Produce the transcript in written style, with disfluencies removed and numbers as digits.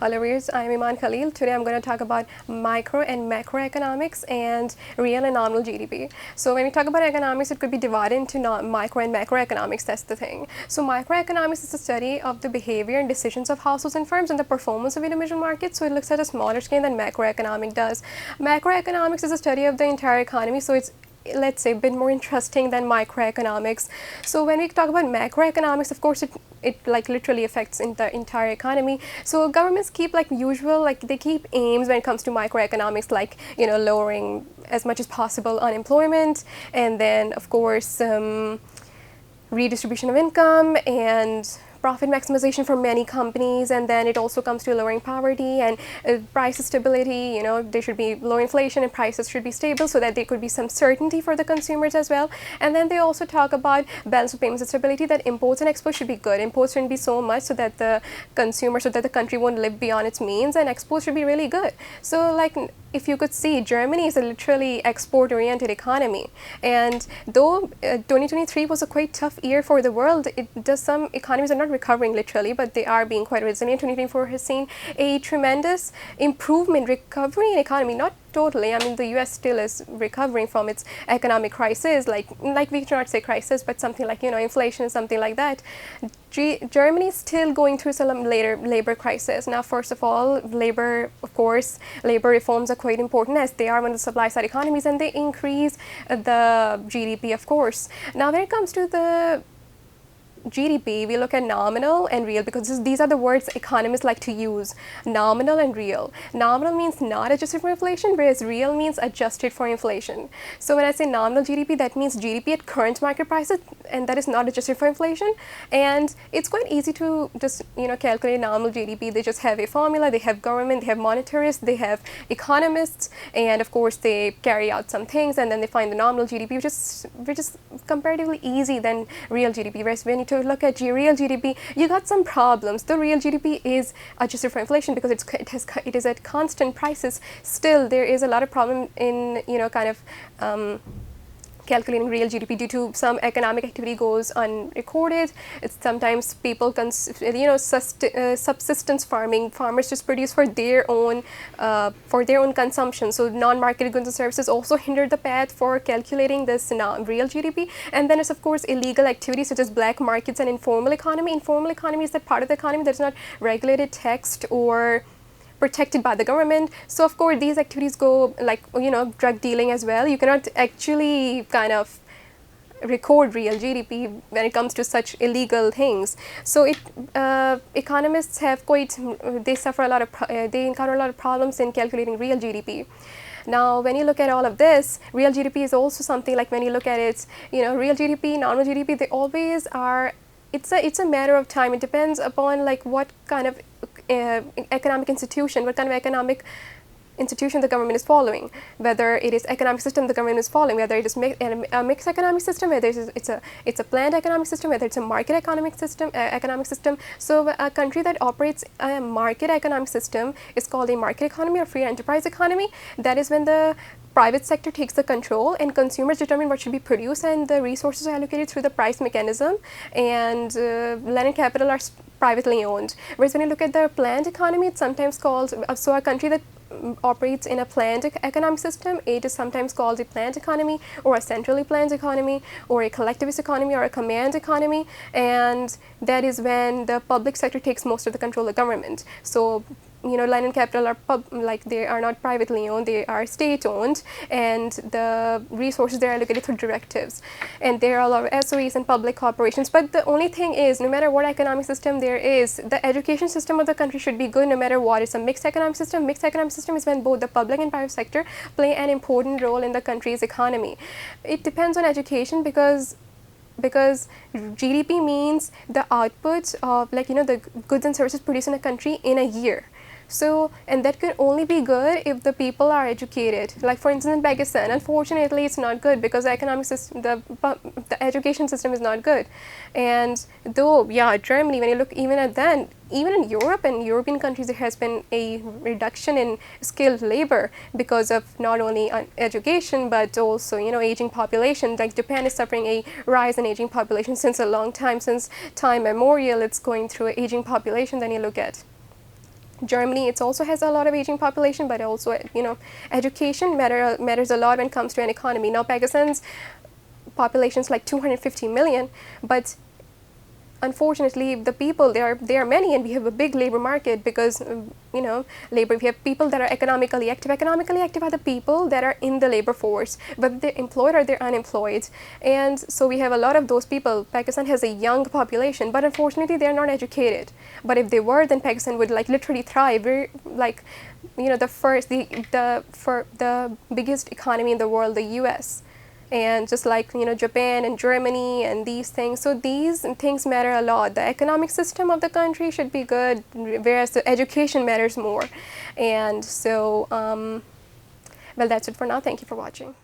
Hello viewers, I'm Eamaan Khalil. Today I'm going to talk about micro and macroeconomics and real and nominal GDP. So when we talk about economics, it could be divided into micro and macroeconomics. That's the thing. So microeconomics is the study of the behavior and decisions of households and firms and the performance of individual markets. So it looks at a smaller scale than macroeconomic does. Macroeconomics is a study of the entire economy. So it's, let's say, a bit more interesting than microeconomics. So when we talk about macroeconomics, of course it like literally affects the entire economy. So governments keep, like usual, like they keep aims when it comes to microeconomics, like lowering as much as possible unemployment, and then of course redistribution of income and profit maximization for many companies, and then it also comes to lowering poverty and price stability. There should be low inflation and prices should be stable so that there could be some certainty for the consumers as well. And then they also talk about balance of payments and stability, that imports and exports should be good. Imports shouldn't be so much so that the consumer, so that the country won't live beyond its means, and exports should be really good. So like, if you could see, Germany is a literally export-oriented economy, and though 2023 was a quite tough year for the world, some economies are not recovering literally, but they are being quite resilient. 2024 has seen a tremendous recovery in economy, not totally. I mean, the US still is recovering from its economic crisis, like we cannot say crisis, but something like, inflation, something like that. Germany is still going through some labor crisis. Now, first of all, labor reforms are quite important, as they are one of the supply side economies, and they increase the GDP, of course. Now, when it comes to the GDP, we look at nominal and real, because these are the words economists like to use: nominal and real. Nominal means not adjusted for inflation, whereas real means adjusted for inflation. So when I say nominal GDP, that means GDP at current market prices, and that is not adjusted for inflation. And it's quite easy to just calculate nominal GDP. They just have a formula. They have government, they have monetarists, they have economists, and of course they carry out some things, and then they find the nominal GDP, which is comparatively easy than real GDP. Whereas when you to look at real GDP, you got some problems. The real GDP is adjusted for inflation because it is at constant prices. Still, there is a lot of problem in calculating real GDP due to some economic activity goes unrecorded. It's sometimes people subsistence farmers just produce for their own consumption. So non-marketed goods and services also hinder the path for calculating this real GDP. And then it's of course illegal activities such as black markets and informal economy. Informal economy is that part of the economy that's not regulated, taxed, or protected by the government. So of course these activities go like drug dealing as well. You cannot actually record real GDP when it comes to such illegal things. So economists have they encounter a lot of problems in calculating real GDP. Now, when you look at all of this, real GDP is also something like, when you look at it, real GDP, nominal GDP, they always are. It's a matter of time. It depends upon like what kind of economic institution the government is following, whether it is economic system the government is following, whether it is a mixed economic system, whether it's a planned economic system, whether it's a market economic system. So a country that operates a market economic system is called a market economy or free enterprise economy. That is when the private sector takes the control and consumers determine what should be produced, and the resources are allocated through the price mechanism, and land and capital are privately owned. Whereas when you look at the planned economy, it's sometimes called, so a country that operates in a planned economic system, it is sometimes called a planned economy, or a centrally planned economy, or a collectivist economy, or a command economy. And that is when the public sector takes most of the control of government. So land and capital are they are not privately owned, they are state owned, and the resources they are allocated through directives, and there are a lot of SOEs and public corporations. But the only thing is, no matter what economic system there is, the education system of the country should be good no matter what. It's a mixed economic system. Mixed economic system is when both the public and private sector play an important role in the country's economy. It depends on education, because GDP means the output of the goods and services produced in a country in a year. So, and that can only be good if the people are educated. Like for instance, in Pakistan, unfortunately, it's not good because the economic system, the education system is not good. And though, yeah, Germany, when you look even at that, even in Europe and European countries, there has been a reduction in skilled labor because of not only education, but also, aging population. Like Japan is suffering a rise in aging population since a long time, since time immemorial, it's going through an aging population. Then you look at Germany, it also has a lot of aging population, but also, education matters a lot when it comes to an economy. Now, Pakistan's population is like 250 million, but unfortunately, the people, there are many, and we have a big labor market because, labor. We have people that are economically active. Economically active are the people that are in the labor force, whether they're employed or they're unemployed. And so we have a lot of those people. Pakistan has a young population, but unfortunately, they're not educated. But if they were, then Pakistan would like literally thrive. We're like, the biggest economy in the world, the U.S. And just like Japan and Germany and these things, so these things matter a lot. The economic system of the country should be good, whereas the education matters more. And so well, that's it for now. Thank you for watching.